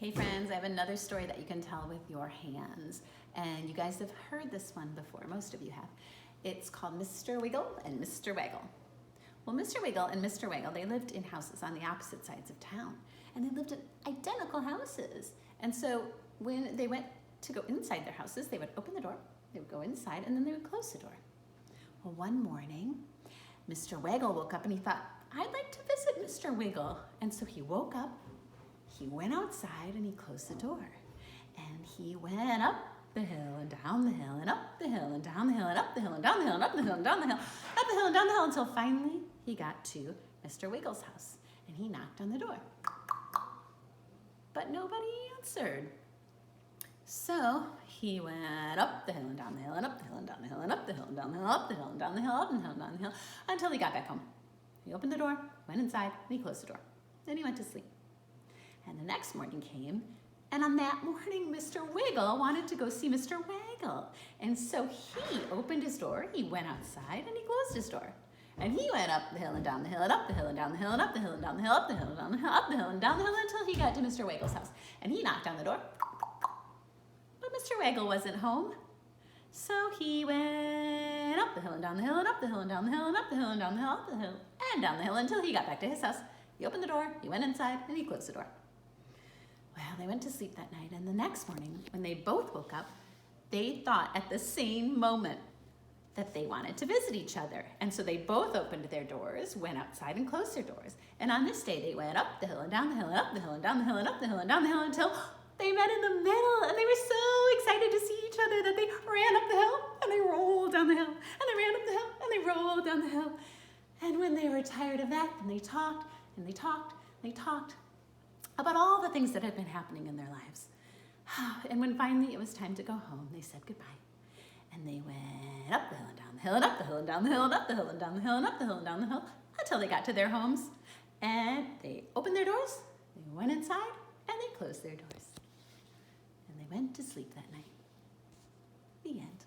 Hey friends, I have another story that you can tell with your hands. And you guys have heard this one before, most of you have. It's called Mr. Wiggle and Mr. Waggle. Well, Mr. Wiggle and Mr. Waggle, they lived in houses on the opposite sides of town. And they lived in identical houses. And so when they went to go inside their houses, they would open the door, they would go inside, and then they would close the door. Well, one morning, Mr. Waggle woke up and he thought, I'd like to visit Mr. Wiggle. And so he woke up, he went outside and he closed the door. And he went up the hill and down the hill and up the hill and down the hill and up the hill and down the hill and up the hill and down the hill, up the hill and down the hill until finally he got to Mr. Wiggle's house and he knocked on the door. But nobody answered. So he went up the hill and down the hill and up the hill and down the hill and up the hill and down the hill, up the hill and down the hill, up the hill and down the hill, until he got back home. He opened the door, went inside, and he closed the door. Then he went to sleep. And the next morning came, and on that morning, Mr. Wiggle wanted to go see Mr. Waggle. And so he opened his door, he went outside, and he closed his door. And he went up the hill and down the hill and up the hill and down the hill and up the hill and down the hill, up the hill and down the hill, up the hill and down the hill until he got to Mr. Waggle's house. And he knocked on the door, but Mr. Waggle wasn't home. So he went up the hill and down the hill and up the hill and down the hill and up the hill and down the hill, up the hill and down the hill until he got back to his house. He opened the door, he went inside, and he closed the door. Well, they went to sleep that night, and the next morning, when they both woke up, they thought at the same moment that they wanted to visit each other. And so they both opened their doors, went outside, and closed their doors. And on this day, they went up the hill and down the hill and up the hill and down the hill and up the hill and down the hill until they met in the middle, and they were so excited to see each other that they ran up the hill, and they rolled down the hill, and they ran up the hill, and they rolled down the hill. And when they were tired of that, then they talked, and they talked, and they talked about all the things that had been happening in their lives. And when finally it was time to go home, they said goodbye. And they went up the hill and down the hill and up the hill and down the hill and up the hill and down the hill and up the hill and down the hill until they got to their homes. And they opened their doors, they went inside, and they closed their doors. And they went to sleep that night. The end.